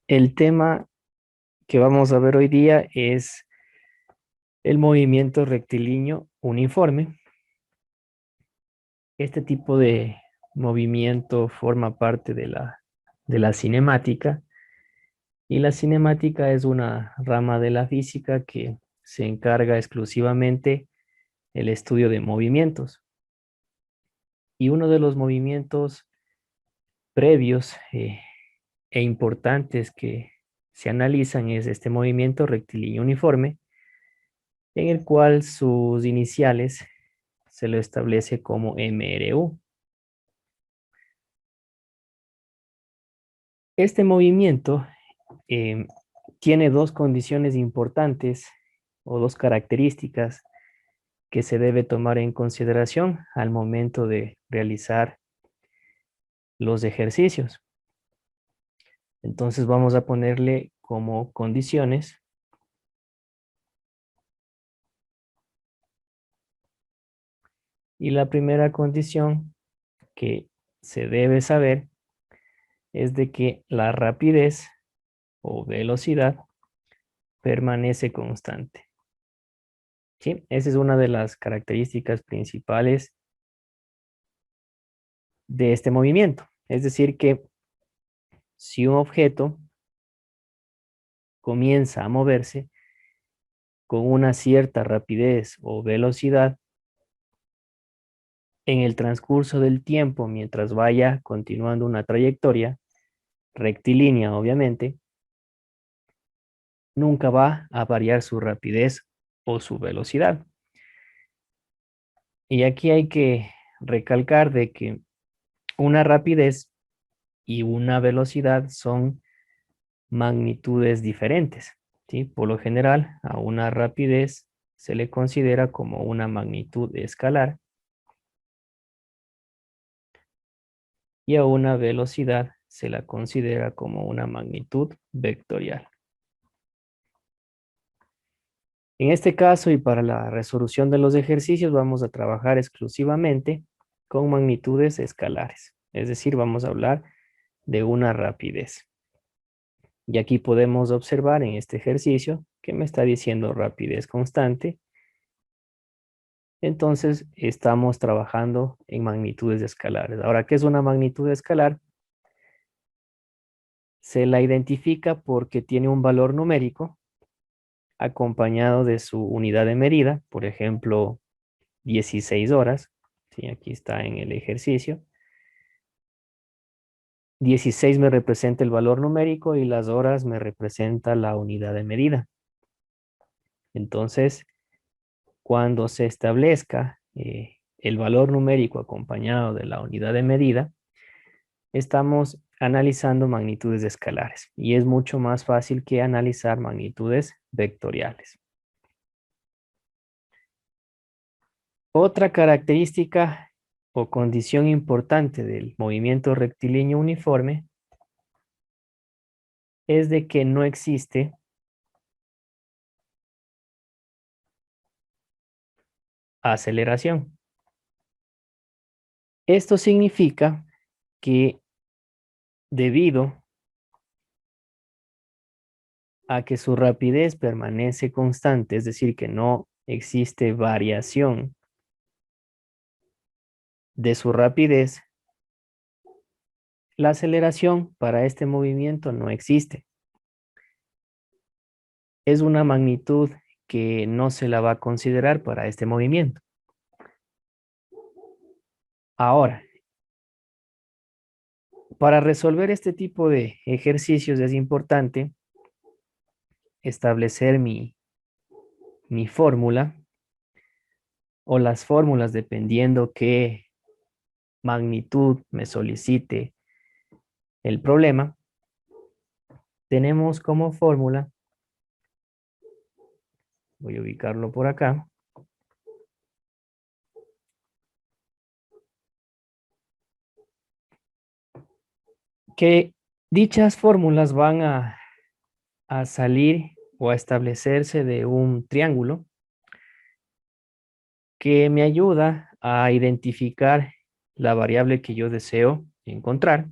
El tema que vamos a ver hoy día es el movimiento rectilíneo uniforme. Este tipo de movimiento forma parte de la cinemática, y la cinemática es una rama de la física que se encarga exclusivamente del estudio de movimientos. Y uno de los movimientos previos e importantes que se analizan es este movimiento rectilíneo uniforme, en el cual sus iniciales se lo establece como MRU. Este movimiento eh, tiene dos condiciones importantes o dos características que se debe tomar en consideración al momento de realizar los ejercicios. Entonces vamos a ponerle como condiciones. Y la primera condición que se debe saber es de que la rapidez o velocidad permanece constante. ¿Sí? Esa es una de las características principales de este movimiento. Es decir, que si un objeto comienza a moverse con una cierta rapidez o velocidad, en el transcurso del tiempo, mientras vaya continuando una trayectoria rectilínea, obviamente, nunca va a variar su rapidez o su velocidad. Y aquí hay que recalcar de que una rapidez y una velocidad son magnitudes diferentes, ¿sí? Por lo general, a una rapidez se le considera como una magnitud escalar y a una velocidad se la considera como una magnitud vectorial. En este caso y para la resolución de los ejercicios vamos a trabajar exclusivamente con magnitudes escalares, es decir, vamos a hablar de una rapidez. Y aquí podemos observar en este ejercicio que me está diciendo rapidez constante. Entonces estamos trabajando en magnitudes escalares. Ahora, ¿qué es una magnitud escalar? Se la identifica porque tiene un valor numérico acompañado de su unidad de medida, por ejemplo, 16 horas. Sí, aquí está en el ejercicio. 16 me representa el valor numérico y las horas me representa la unidad de medida. Entonces, cuando se establezca el valor numérico acompañado de la unidad de medida, estamos analizando magnitudes escalares y es mucho más fácil que analizar magnitudes vectoriales. Otra característica o condición importante del movimiento rectilíneo uniforme es de que no existe aceleración. Esto significa que debido a que su rapidez permanece constante, es decir, que no existe variación de su rapidez, la aceleración para este movimiento no existe. Es una magnitud que no se la va a considerar para este movimiento. Ahora, para resolver este tipo de ejercicios es importante establecer mi fórmula o las fórmulas dependiendo qué magnitud me solicite el problema. Tenemos como fórmula, voy a ubicarlo por acá, que dichas fórmulas van a salir o a establecerse de un triángulo que me ayuda a identificar la variable que yo deseo encontrar.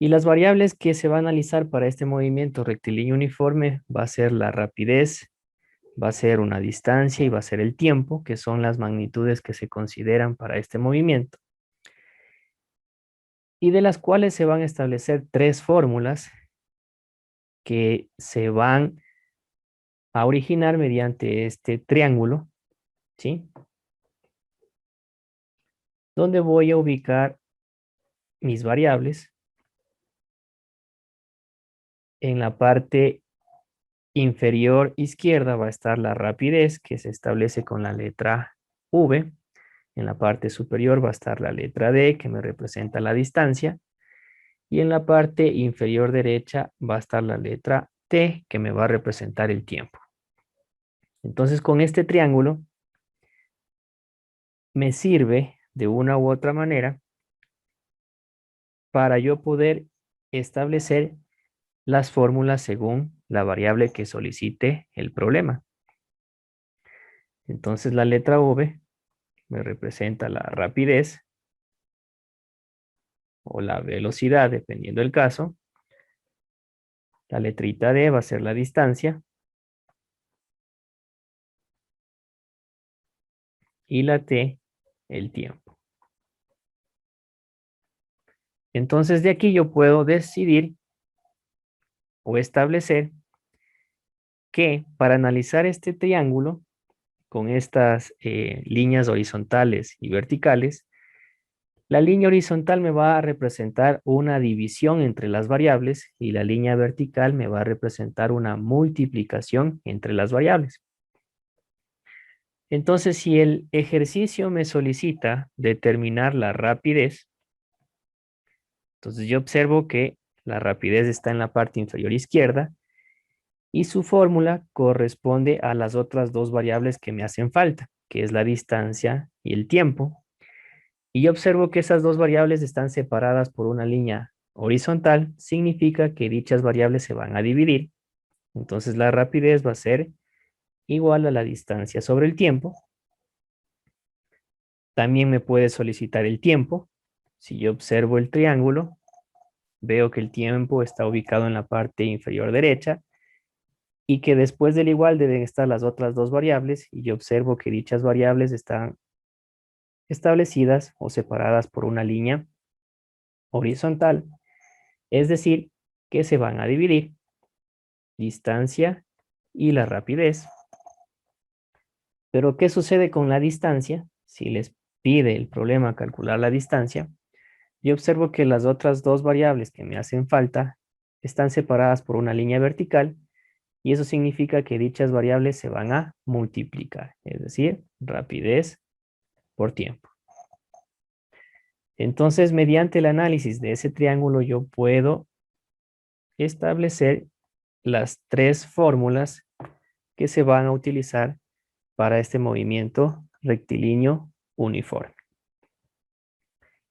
Y las variables que se va a analizar para este movimiento rectilíneo uniforme va a ser la rapidez, va a ser una distancia y va a ser el tiempo, que son las magnitudes que se consideran para este movimiento. Y de las cuales se van a establecer tres fórmulas que se van a originar mediante este triángulo, ¿sí? Donde voy a ubicar mis variables. En la parte inferior izquierda va a estar la rapidez, que se establece con la letra V. En la parte superior va a estar la letra D, que me representa la distancia. Y en la parte inferior derecha va a estar la letra T, que me va a representar el tiempo. Entonces, con este triángulo me sirve de una u otra manera para yo poder establecer las fórmulas según la variable que solicite el problema. Entonces, la letra V me representa la rapidez o la velocidad, dependiendo del caso. La letrita D va a ser la distancia. Y la T, el tiempo. Entonces, de aquí yo puedo decidir o establecer que para analizar este triángulo con estas líneas horizontales y verticales, la línea horizontal me va a representar una división entre las variables y la línea vertical me va a representar una multiplicación entre las variables. Entonces, si el ejercicio me solicita determinar la rapidez, entonces yo observo que la rapidez está en la parte inferior izquierda y su fórmula corresponde a las otras dos variables que me hacen falta, que es la distancia y el tiempo. Y yo observo que esas dos variables están separadas por una línea horizontal, significa que dichas variables se van a dividir. Entonces la rapidez va a ser igual a la distancia sobre el tiempo. También me puede solicitar el tiempo. Si yo observo el triángulo, veo que el tiempo está ubicado en la parte inferior derecha y que después del igual deben estar las otras dos variables y yo observo que dichas variables están establecidas o separadas por una línea horizontal, es decir, que se van a dividir distancia y la rapidez. Pero ¿qué sucede con la distancia? Si les pide el problema calcular la distancia, yo observo que las otras dos variables que me hacen falta están separadas por una línea vertical y eso significa que dichas variables se van a multiplicar, es decir, rapidez por tiempo. Entonces, mediante el análisis de ese triángulo, yo puedo establecer las tres fórmulas que se van a utilizar para este movimiento rectilíneo uniforme.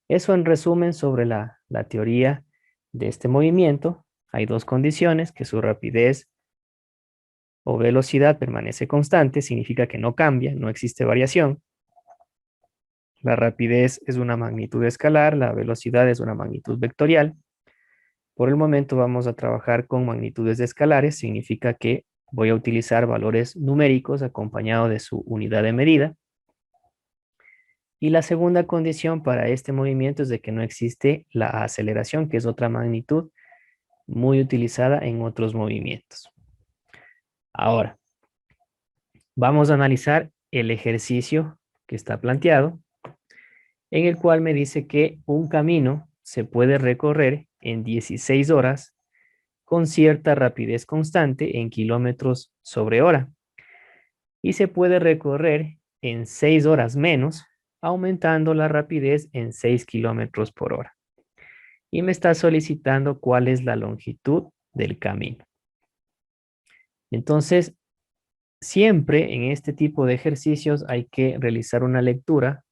Eso en resumen sobre la teoría de este movimiento. Hay dos condiciones, que su rapidez o velocidad permanece constante, significa que no cambia, no existe variación. La rapidez es una magnitud escalar, la velocidad es una magnitud vectorial. Por el momento vamos a trabajar con magnitudes escalares, significa que voy a utilizar valores numéricos acompañado de su unidad de medida. Y la segunda condición para este movimiento es de que no existe la aceleración, que es otra magnitud muy utilizada en otros movimientos. Ahora, vamos a analizar el ejercicio que está planteado, en el cual me dice que un camino se puede recorrer en 16 horas con cierta rapidez constante en kilómetros sobre hora y se puede recorrer en 6 horas menos, aumentando la rapidez en 6 kilómetros por hora. Y me está solicitando cuál es la longitud del camino. Entonces, siempre en este tipo de ejercicios hay que realizar una lectura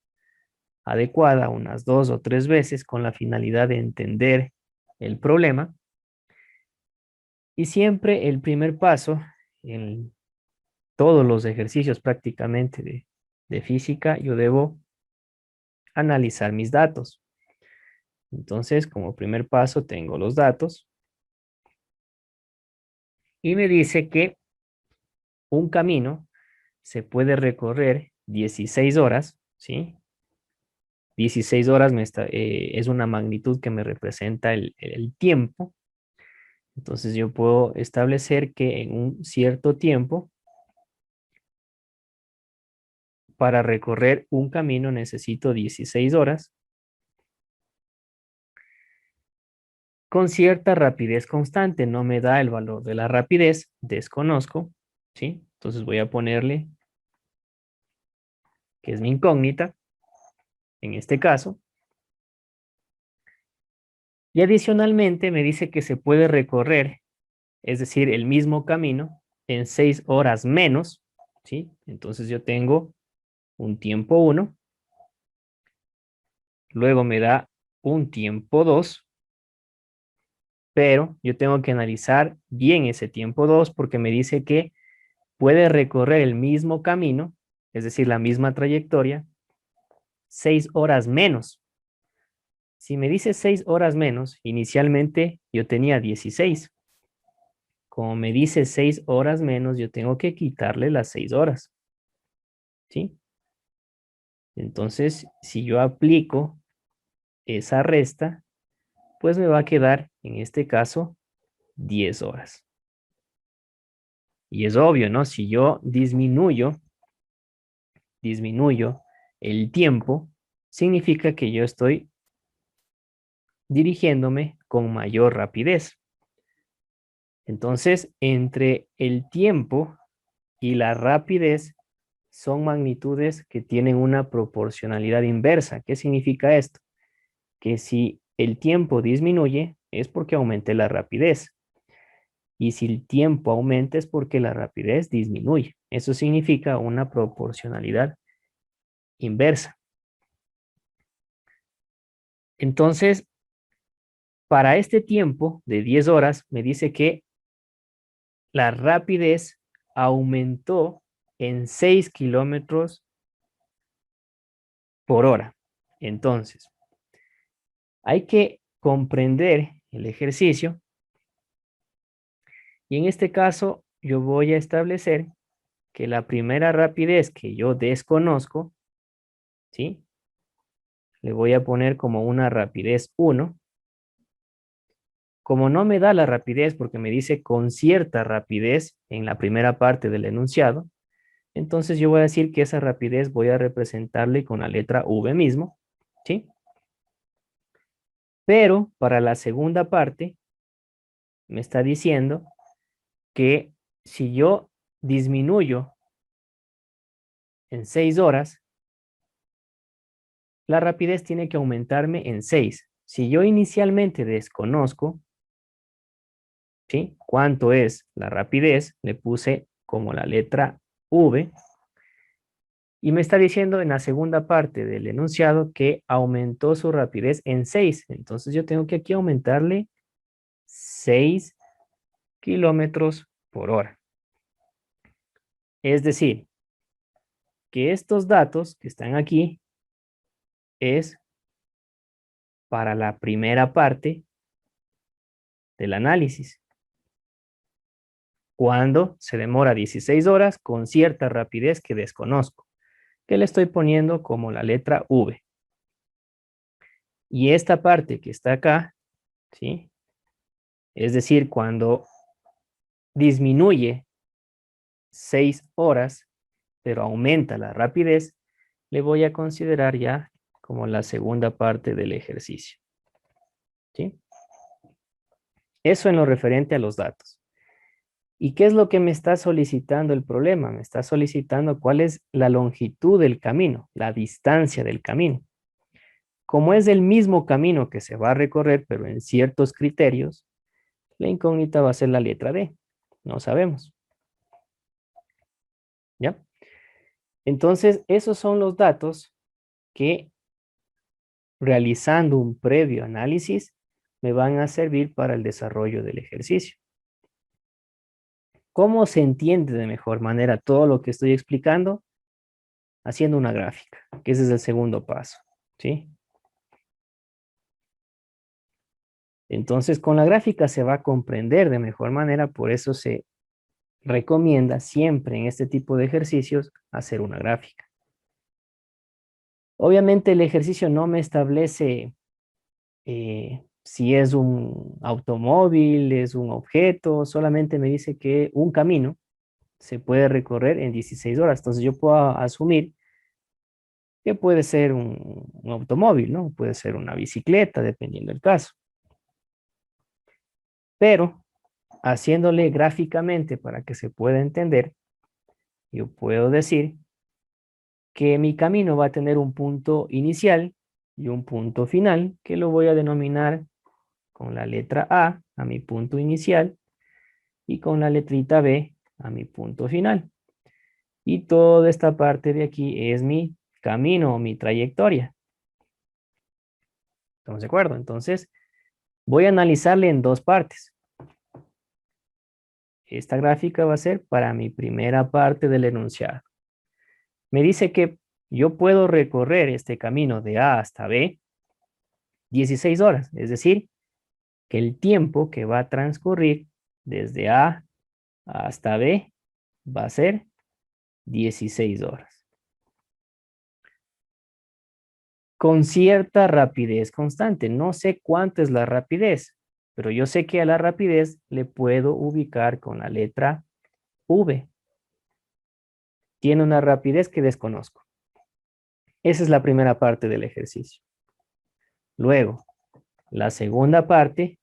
adecuada unas 2 o 3 veces con la finalidad de entender el problema. Y siempre el primer paso en todos los ejercicios prácticamente de física, yo debo analizar mis datos. Entonces, como primer paso, tengo los datos y me dice que un camino se puede recorrer 16 horas, ¿sí? 16 horas es una magnitud que me representa el tiempo. Entonces yo puedo establecer que en un cierto tiempo, para recorrer un camino necesito 16 horas con cierta rapidez constante. No me da el valor de la rapidez, desconozco, ¿sí? Entonces voy a ponerle que es mi incógnita, en este caso. Y adicionalmente me dice que se puede recorrer, es decir, el mismo camino en 6 horas menos, ¿sí? Entonces yo tengo un tiempo 1, luego me da un tiempo 2, pero yo tengo que analizar bien ese tiempo 2 porque me dice que puede recorrer el mismo camino, es decir, la misma trayectoria, 6 horas menos. Si me dice 6 horas menos, inicialmente yo tenía 16. Como me dice 6 horas menos, yo tengo que quitarle las 6 horas, ¿sí? Entonces, si yo aplico esa resta, pues me va a quedar, en este caso, 10 horas. Y es obvio, ¿no? Si yo disminuyo el tiempo, significa que yo estoy dirigiéndome con mayor rapidez. Entonces, entre el tiempo y la rapidez son magnitudes que tienen una proporcionalidad inversa. ¿Qué significa esto? Que si el tiempo disminuye es porque aumente la rapidez. Y si el tiempo aumenta es porque la rapidez disminuye. Eso significa una proporcionalidad inversa. Entonces, para este tiempo de 10 horas, me dice que la rapidez aumentó en 6 kilómetros por hora. Entonces, hay que comprender el ejercicio y en este caso yo voy a establecer que la primera rapidez que yo desconozco, ¿sí? Le voy a poner como una rapidez 1. Como no me da la rapidez porque me dice con cierta rapidez en la primera parte del enunciado, entonces yo voy a decir que esa rapidez voy a representarle con la letra V mismo, ¿sí? Pero para la segunda parte me está diciendo que si yo disminuyo en 6 horas, la rapidez tiene que aumentarme en 6. Si yo inicialmente desconozco, ¿sí? ¿Cuánto es la rapidez? Le puse como la letra V y me está diciendo en la segunda parte del enunciado que aumentó su rapidez en 6. Entonces yo tengo que aquí aumentarle 6 kilómetros por hora. Es decir, que estos datos que están aquí es para la primera parte del análisis. Cuando se demora 16 horas con cierta rapidez que desconozco, que le estoy poniendo como la letra V. Y esta parte que está acá, ¿sí? Es decir, cuando disminuye 6 horas, pero aumenta la rapidez, le voy a considerar ya como la segunda parte del ejercicio, ¿sí? Eso en lo referente a los datos. ¿Y qué es lo que me está solicitando el problema? Me está solicitando cuál es la longitud del camino, la distancia del camino. Como es el mismo camino que se va a recorrer, pero en ciertos criterios, la incógnita va a ser la letra D. No sabemos. ¿Ya? Entonces, esos son los datos que realizando un previo análisis me van a servir para el desarrollo del ejercicio. ¿Cómo se entiende de mejor manera todo lo que estoy explicando? Haciendo una gráfica, que ese es el segundo paso, ¿sí? Entonces, con la gráfica se va a comprender de mejor manera, por eso se recomienda siempre en este tipo de ejercicios hacer una gráfica. Obviamente el ejercicio no me establece si es un automóvil, es un objeto, solamente me dice que un camino se puede recorrer en 16 horas. Entonces yo puedo asumir que puede ser un automóvil, ¿no? Puede ser una bicicleta, dependiendo del caso. Pero haciéndole gráficamente para que se pueda entender, yo puedo decir que mi camino va a tener un punto inicial y un punto final, que lo voy a denominar con la letra a mi punto inicial, y con la letrita B a mi punto final. Y toda esta parte de aquí es mi camino o mi trayectoria. ¿Estamos de acuerdo? Entonces, voy a analizarle en dos partes. Esta gráfica va a ser para mi primera parte del enunciado. Me dice que yo puedo recorrer este camino de A hasta B 16 horas, es decir, que el tiempo que va a transcurrir desde A hasta B va a ser 16 horas. Con cierta rapidez constante. No sé cuánto es la rapidez, pero yo sé que a la rapidez le puedo ubicar con la letra V. Tiene una rapidez que desconozco. Esa es la primera parte del ejercicio. Luego, la segunda parte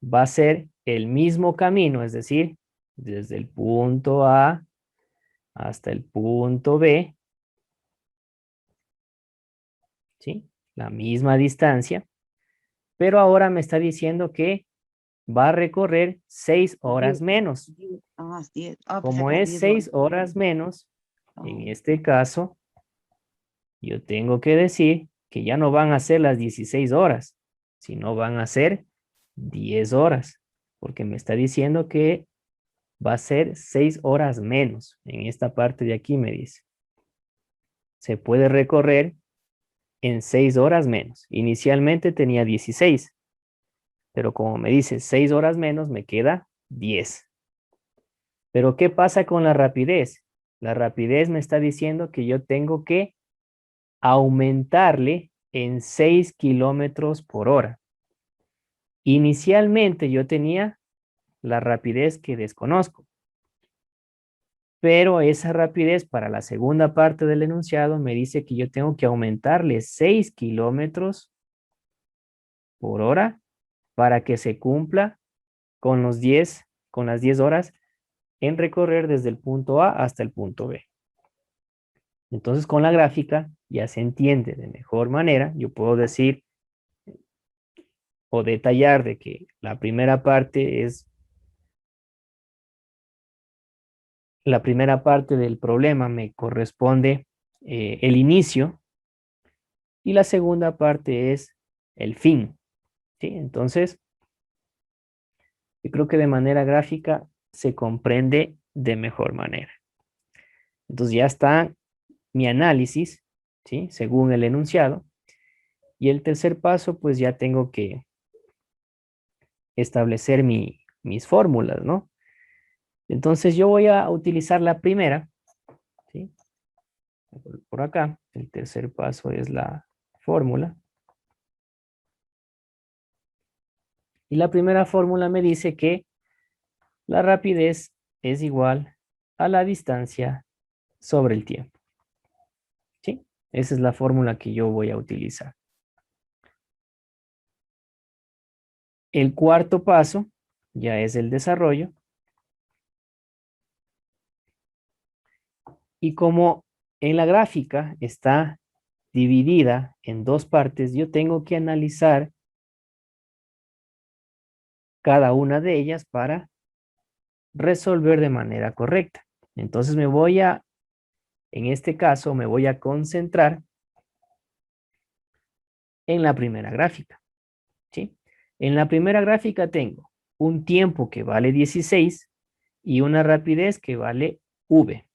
va a ser el mismo camino, es decir, desde el punto A hasta el punto B, ¿sí? La misma distancia, pero ahora me está diciendo que va a recorrer 6 horas 10, menos. 10. Pensé Como que eran es 10 6 horas. horas menos, en Oh, este caso, yo tengo que decir que ya no van a ser las 16 horas, sino van a ser 10 horas, porque me está diciendo que va a ser 6 horas menos. En esta parte de aquí me dice. Se puede recorrer en 6 horas menos. Inicialmente tenía 16, pero como me dice 6 horas menos, me queda 10. Pero ¿qué pasa con la rapidez? La rapidez me está diciendo que yo tengo que aumentarle en 6 kilómetros por hora. Inicialmente yo tenía la rapidez que desconozco, pero esa rapidez para la segunda parte del enunciado me dice que yo tengo que aumentarle 6 kilómetros por hora para que se cumpla con con las 10 horas en recorrer desde el punto A hasta el punto B. Entonces, con la gráfica ya se entiende de mejor manera. Yo puedo decir o detallar de que la primera parte es la primera parte del problema me corresponde el inicio y la segunda parte es el fin. ¿Sí? Entonces, yo creo que de manera gráfica se comprende de mejor manera. Entonces ya está mi análisis, ¿sí? Según el enunciado. Y el tercer paso, pues ya tengo que establecer mis fórmulas, ¿no? Entonces yo voy a utilizar la primera, ¿sí? Por acá, el tercer paso es la fórmula. Y la primera fórmula me dice que la rapidez es igual a la distancia sobre el tiempo, ¿sí? Esa es la fórmula que yo voy a utilizar. El cuarto paso ya es el desarrollo. Y como en la gráfica está dividida en dos partes, yo tengo que analizar cada una de ellas para resolver de manera correcta. Entonces en este caso, me voy a concentrar en la primera gráfica, ¿sí? En la primera gráfica tengo un tiempo que vale 16 y una rapidez que vale v.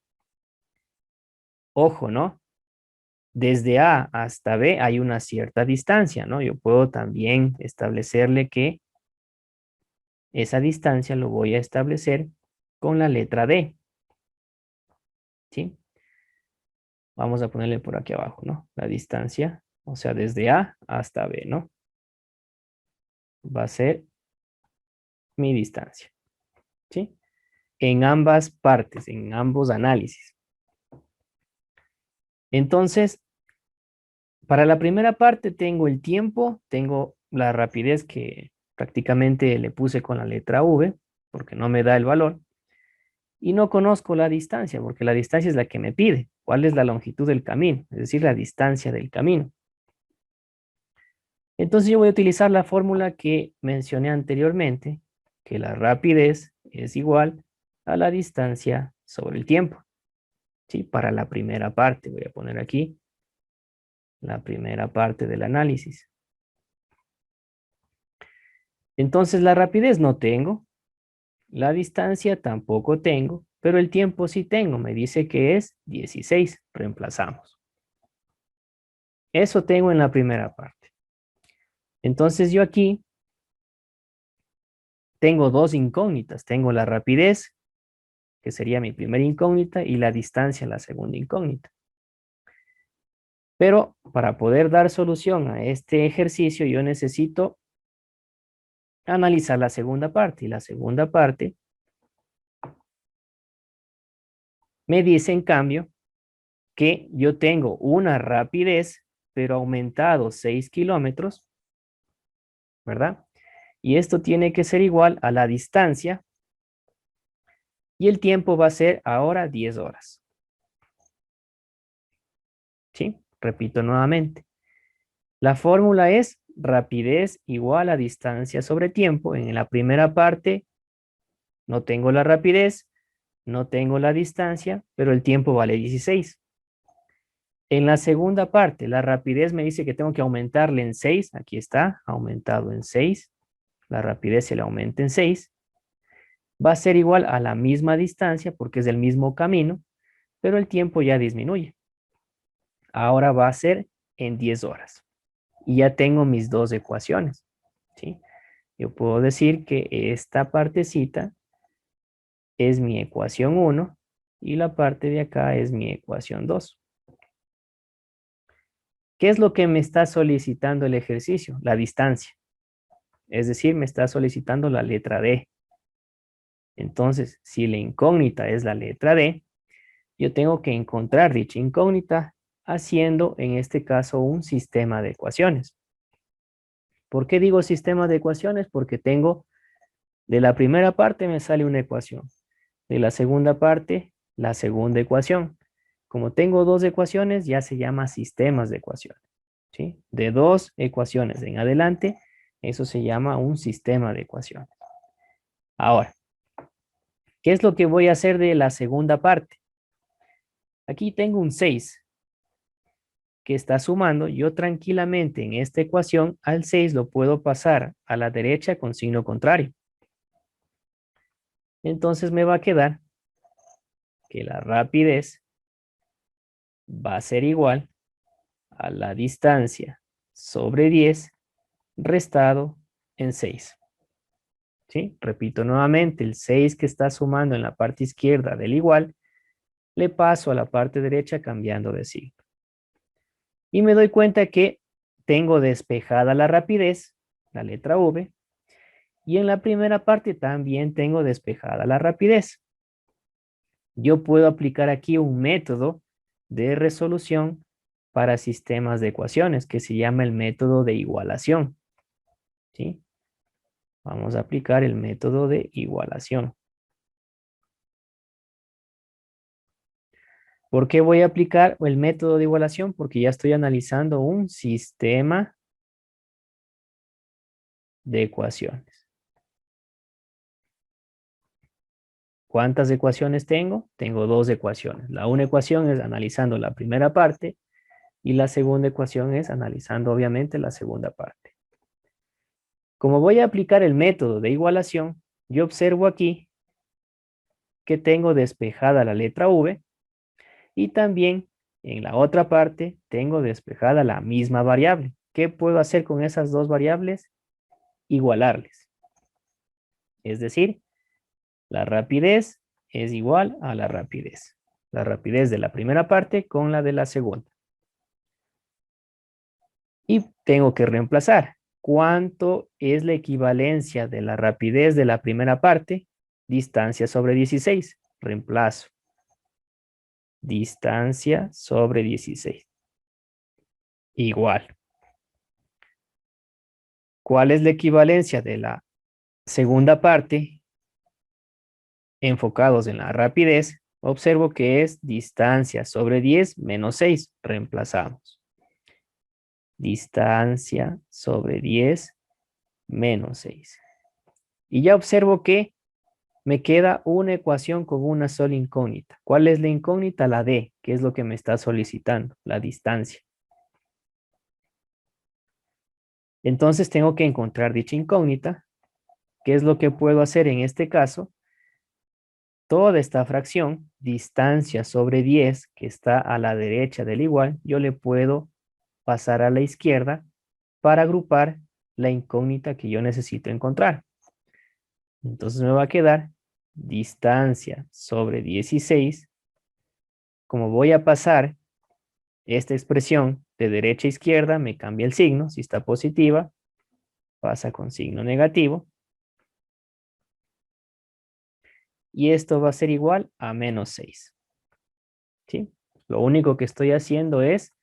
Ojo, ¿no? desde A hasta B hay una cierta distancia, ¿no? Yo puedo también establecerle que esa distancia lo voy a establecer con la letra D, ¿sí? Vamos a ponerle por aquí abajo, ¿no? La distancia, o sea, desde A hasta B, ¿no? Va a ser mi distancia, ¿sí? En ambas partes, en ambos análisis. Entonces, para la primera parte tengo el tiempo, tengo la rapidez que prácticamente le puse con la letra V, porque no me da el valor, y no conozco la distancia, porque la distancia es la que me pide. ¿Cuál es la longitud del camino? Es decir, la distancia del camino. Entonces yo voy a utilizar la fórmula que mencioné anteriormente, que la rapidez es igual a la distancia sobre el tiempo. ¿Sí? Para la primera parte, voy a poner aquí la primera parte del análisis. Entonces la rapidez no tengo, la distancia tampoco tengo, pero el tiempo sí tengo, me dice que es 16, reemplazamos. Eso tengo en la primera parte. Entonces yo aquí tengo dos incógnitas, tengo la rapidez, que sería mi primera incógnita, y la distancia, la segunda incógnita. Pero para poder dar solución a este ejercicio, yo necesito analizar la segunda parte, y la segunda parte me dice en cambio que yo tengo una rapidez, pero aumentado 6 kilómetros, ¿verdad? Y esto tiene que ser igual a la distancia, y el tiempo va a ser ahora 10 horas. ¿Sí? Repito nuevamente. La fórmula es rapidez igual a distancia sobre tiempo. En la primera parte no tengo la rapidez, no tengo la distancia, pero el tiempo vale 16. En la segunda parte, la rapidez me dice que tengo que aumentarle en 6. Aquí está, aumentado en 6. La rapidez se le aumenta en 6. Va a ser igual a la misma distancia porque es el mismo camino, pero el tiempo ya disminuye. Ahora va a ser en 10 horas. Y ya tengo mis dos ecuaciones, ¿sí? Yo puedo decir que esta partecita es mi ecuación 1 y la parte de acá es mi ecuación 2. ¿Qué es lo que me está solicitando el ejercicio? La distancia. Es decir, me está solicitando la letra D. Entonces, si la incógnita es la letra D, yo tengo que encontrar dicha incógnita haciendo, en este caso, un sistema de ecuaciones. ¿Por qué digo sistema de ecuaciones? Porque tengo, de la primera parte me sale una ecuación. De la segunda parte, la segunda ecuación. Como tengo dos ecuaciones, ya se llama sistemas de ecuaciones, ¿sí? De dos ecuaciones en adelante, eso se llama un sistema de ecuaciones. Ahora, ¿qué es lo que voy a hacer de la segunda parte? Aquí tengo un 6 que está sumando. Yo tranquilamente en esta ecuación al 6 lo puedo pasar a la derecha con signo contrario. Entonces me va a quedar que la rapidez va a ser igual a la distancia sobre 10 restado en 6. ¿Sí? Repito nuevamente, el 6 que está sumando en la parte izquierda del igual, le paso a la parte derecha cambiando de signo. Y me doy cuenta que tengo despejada la rapidez, la letra V, y en la primera parte también tengo despejada la rapidez. Yo puedo aplicar aquí un método de resolución para sistemas de ecuaciones que se llama el método de igualación. ¿Sí? Vamos a aplicar el método de igualación. ¿Por qué voy a aplicar el método de igualación? Porque ya estoy analizando un sistema de ecuaciones. ¿Cuántas ecuaciones tengo? Tengo dos ecuaciones. La una ecuación es analizando la primera parte y la segunda ecuación es analizando obviamente la segunda parte. Como voy a aplicar el método de igualación, yo observo aquí que tengo despejada la letra V y también En la otra parte tengo despejada la misma variable. ¿Qué puedo hacer con esas dos variables? Igualarles. Es decir, la rapidez es igual a la rapidez. La rapidez de la primera parte con la de la segunda. Y tengo que reemplazar. ¿Cuánto es la equivalencia de la rapidez de la primera parte? Distancia sobre 16. Reemplazo. Distancia sobre 16. Igual. ¿Cuál es la equivalencia de la segunda parte? Enfocados en la rapidez, observo que es distancia sobre 10 menos 6. Reemplazamos. Distancia sobre 10 menos 6. Y ya observo que me queda una ecuación con una sola incógnita. ¿Cuál es la incógnita? La D, que es lo que me está solicitando, la distancia. Entonces tengo que encontrar dicha incógnita. ¿Qué es lo que puedo hacer en este caso? Toda esta fracción, distancia sobre 10, que está a la derecha del igual, yo le puedo pasar a la izquierda para agrupar la incógnita que yo necesito encontrar. Entonces me va a quedar distancia sobre 16. Como voy a pasar esta expresión de derecha a izquierda, me cambia el signo. Si está positiva, pasa con signo negativo. Y esto va a ser igual a menos 6. ¿Sí? Lo único que estoy haciendo es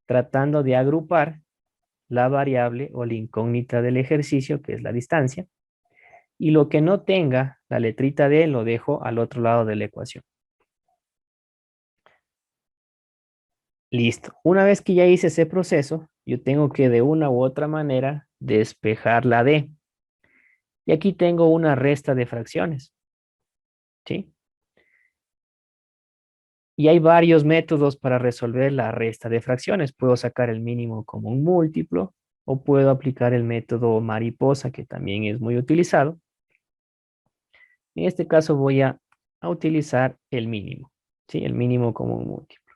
tratando de agrupar la variable o la incógnita del ejercicio, que es la distancia. Y lo que no tenga la letrita D lo dejo al otro lado de la ecuación. Listo. Una vez que ya hice ese proceso, yo tengo que de una u otra manera despejar la D. Y aquí tengo una resta de fracciones. ¿Sí? Y hay varios métodos para resolver la resta de fracciones. Puedo sacar el mínimo como un múltiplo o puedo aplicar el método mariposa, que también es muy utilizado. En este caso voy a utilizar el mínimo. ¿Sí? El mínimo como un múltiplo.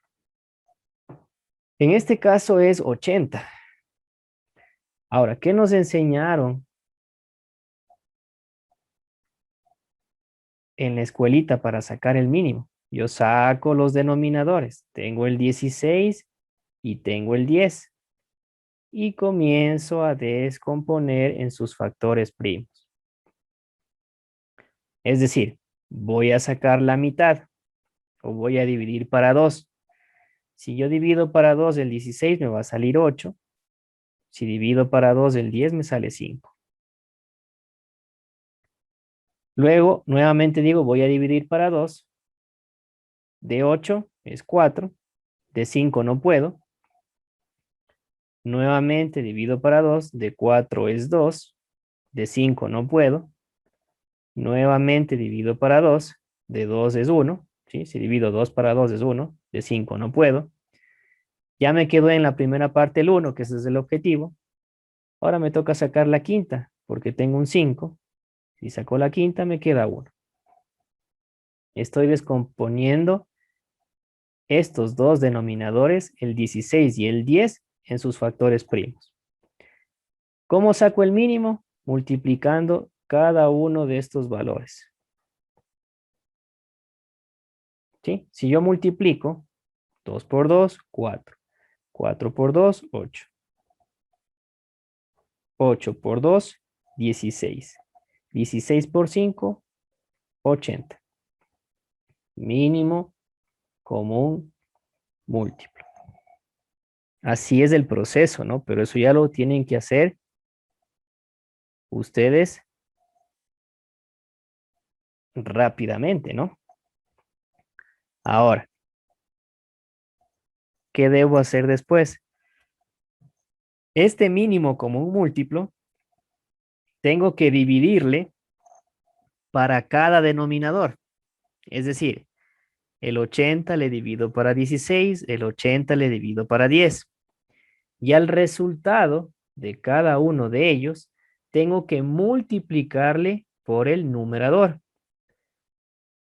En este caso es 80. Ahora, ¿qué nos enseñaron en la escuelita para sacar el mínimo? Yo saco los denominadores. Tengo el 16 y tengo el 10. Y comienzo a descomponer en sus factores primos. Es decir, voy a sacar la mitad o voy a dividir para 2. Si yo divido para 2 el 16 me va a salir 8. Si divido para 2 el 10 me sale 5. Luego, nuevamente digo, voy a dividir para 2. De 8 es 4. De 5 no puedo. Nuevamente divido para 2. De 4 es 2. De 5 no puedo. Nuevamente divido para 2. De 2 es 1. ¿Sí? Si divido 2 para 2 es 1. De 5 no puedo. Ya me quedó en la primera parte el 1, que ese es el objetivo. Ahora me toca sacar la quinta, porque tengo un 5. Si saco la quinta, me queda 1. Estoy descomponiendo estos dos denominadores, el 16 y el 10, en sus factores primos. ¿Cómo saco el mínimo? Multiplicando cada uno de estos valores. ¿Sí? Si yo multiplico 2 por 2, 4. 4 por 2, 8. 8 por 2, 16. 16 por 5, 80. Mínimo común múltiplo. Así es el proceso, ¿no? Pero eso ya lo tienen que hacer ustedes rápidamente, ¿no? Ahora, ¿qué debo hacer después? Este mínimo común múltiplo, tengo que dividirle para cada denominador. Es decir, el 80 le divido para 16, el 80 le divido para 10. Y al resultado de cada uno de ellos, tengo que multiplicarle por el numerador.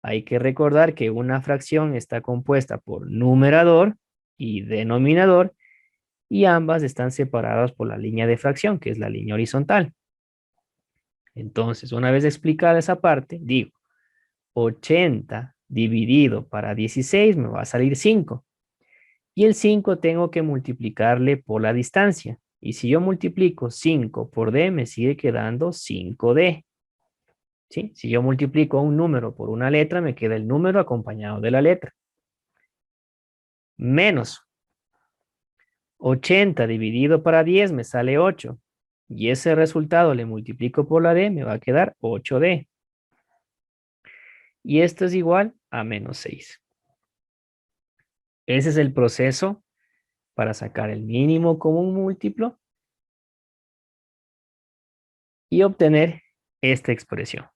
Hay que recordar que una fracción está compuesta por numerador y denominador, y ambas están separadas por la línea de fracción, que es la línea horizontal. Entonces, una vez explicada esa parte, digo, 80 dividido para 16 me va a salir 5. Y el 5 tengo que multiplicarle por la distancia. Y si yo multiplico 5 por d, me sigue quedando 5d. ¿Sí? Si yo multiplico un número por una letra, me queda el número acompañado de la letra. Menos 80 dividido para 10 me sale 8. Y ese resultado le multiplico por la d, me va a quedar 8d. Y esto es igual a menos 6. Ese es el proceso para sacar el mínimo común múltiplo y obtener esta expresión.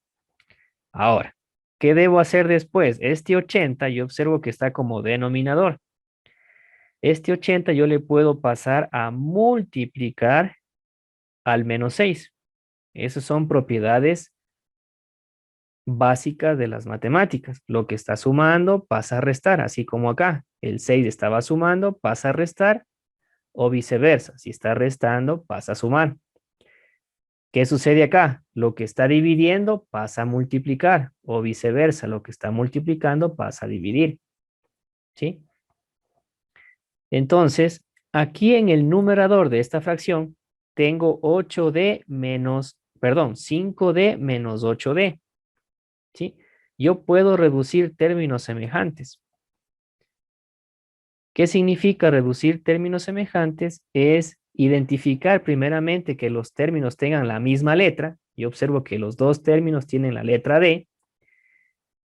Ahora, ¿qué debo hacer después? Este 80 yo observo que está como denominador. Este 80 yo le puedo pasar a multiplicar al menos 6. Esas son propiedades básicas de las matemáticas. Lo que está sumando pasa a restar, así como acá. El 6 estaba sumando, pasa a restar, o viceversa. Si está restando, pasa a sumar. ¿Qué sucede acá? Lo que está dividiendo pasa a multiplicar, o viceversa. Lo que está multiplicando pasa a dividir. ¿Sí? Entonces, aquí en el numerador de esta fracción, tengo 8D menos, perdón, 5D menos 8D. ¿Sí? Yo puedo reducir términos semejantes. ¿Qué significa reducir términos semejantes? Es identificar primeramente que los términos tengan la misma letra. Yo observo que los dos términos tienen la letra D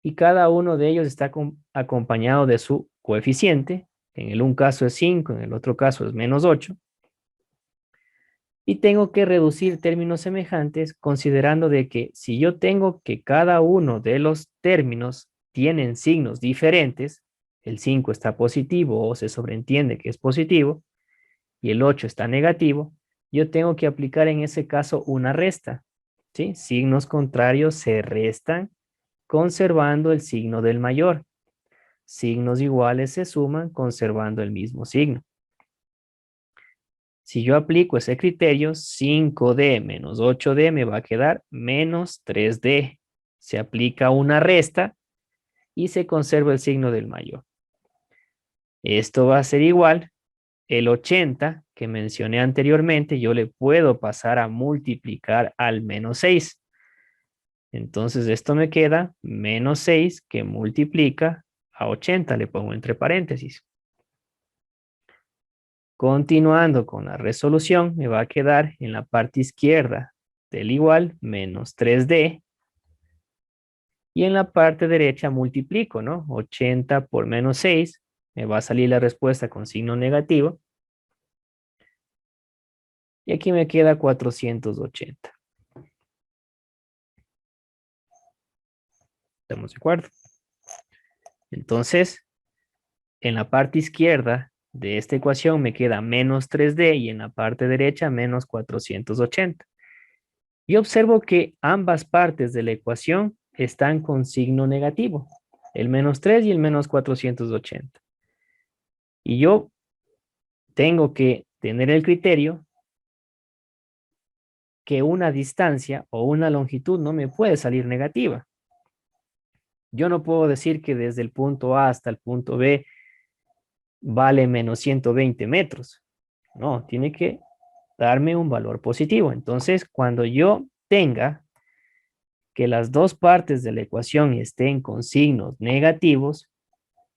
y cada uno de ellos está acompañado de su coeficiente. En el un caso es 5, en el otro caso es menos 8. Y tengo que reducir términos semejantes considerando de que si yo tengo que cada uno de los términos tienen signos diferentes, el 5 está positivo o se sobreentiende que es positivo y el 8 está negativo, yo tengo que aplicar en ese caso una resta. ¿Sí? Signos contrarios se restan conservando el signo del mayor. Signos iguales se suman conservando el mismo signo. Si yo aplico ese criterio, 5D menos 8D me va a quedar menos 3D. Se aplica una resta y se conserva el signo del mayor. Esto va a ser igual, el 80 que mencioné anteriormente, yo le puedo pasar a multiplicar al menos 6. Entonces esto me queda menos 6 que multiplica a 80, le pongo entre paréntesis. Continuando con la resolución, me va a quedar en la parte izquierda del igual menos 3D. Y en la parte derecha multiplico, ¿no? 80 por menos 6. Me va a salir la respuesta con signo negativo. Y aquí me queda 480. ¿Estamos de acuerdo? Entonces, en la parte izquierda de esta ecuación me queda menos 3D y en la parte derecha menos 480. Y observo que ambas partes de la ecuación están con signo negativo, el menos 3 y el menos 480. Y yo tengo que tener el criterio que una distancia o una longitud no me puede salir negativa. Yo no puedo decir que desde el punto A hasta el punto B vale menos 120 metros. No, tiene que darme un valor positivo. Entonces, cuando yo tenga que las dos partes de la ecuación estén con signos negativos,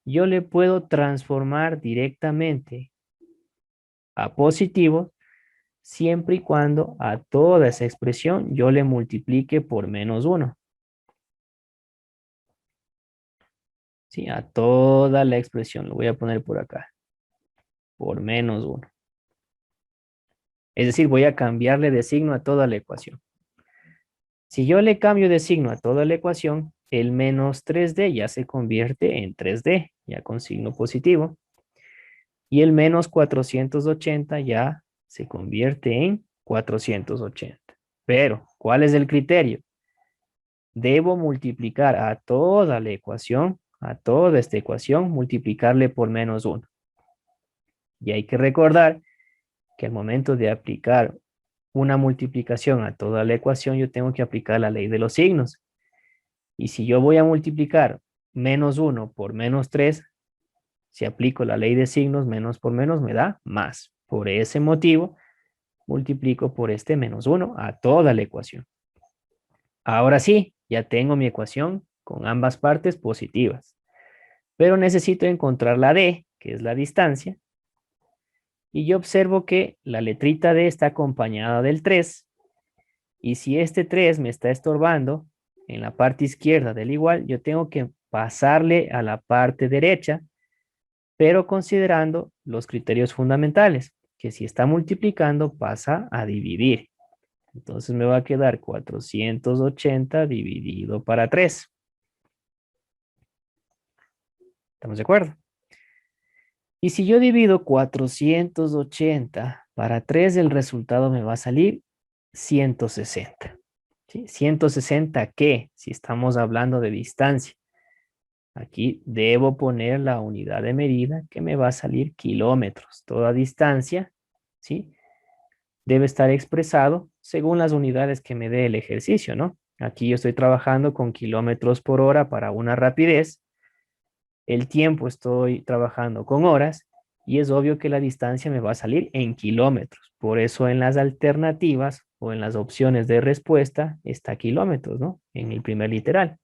yo le puedo transformar directamente a positivo siempre y cuando a toda esa expresión yo le multiplique por menos 1. Sí, a toda la expresión, lo voy a poner por acá, por menos 1. Es decir, voy a cambiarle de signo a toda la ecuación. Si yo le cambio de signo a toda la ecuación, el menos 3D ya se convierte en 3D, ya con signo positivo. Y el menos 480 ya se convierte en 480. Pero, ¿cuál es el criterio? Debo multiplicar a toda la ecuación, a toda esta ecuación, multiplicarle por menos 1. Y hay que recordar que al momento de aplicar una multiplicación a toda la ecuación, yo tengo que aplicar la ley de los signos. Y si yo voy a multiplicar menos 1 por menos 3, si aplico la ley de signos, menos por menos me da más. Por ese motivo, multiplico por este menos 1 a toda la ecuación. Ahora sí, ya tengo mi ecuación con ambas partes positivas. Pero necesito encontrar la d, que es la distancia. Y yo observo que la letrita d está acompañada del 3. Y si este 3 me está estorbando en la parte izquierda del igual, yo tengo que pasarle a la parte derecha, pero considerando los criterios fundamentales, que si está multiplicando pasa a dividir. Entonces me va a quedar 480 dividido para 3. ¿Estamos de acuerdo? Y si yo divido 480 para 3, el resultado me va a salir 160. ¿Sí? 160, ¿qué? Si estamos hablando de distancia. Aquí debo poner la unidad de medida que me va a salir kilómetros. Toda distancia, ¿sí? Debe estar expresado según las unidades que me dé el ejercicio, ¿no? Aquí yo estoy trabajando con kilómetros por hora para una rapidez. El tiempo estoy trabajando con horas y es obvio que la distancia me va a salir en kilómetros. Por eso en las alternativas o en las opciones de respuesta está kilómetros, ¿no? En el primer literal.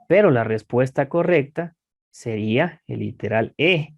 Pero la respuesta correcta sería el literal E,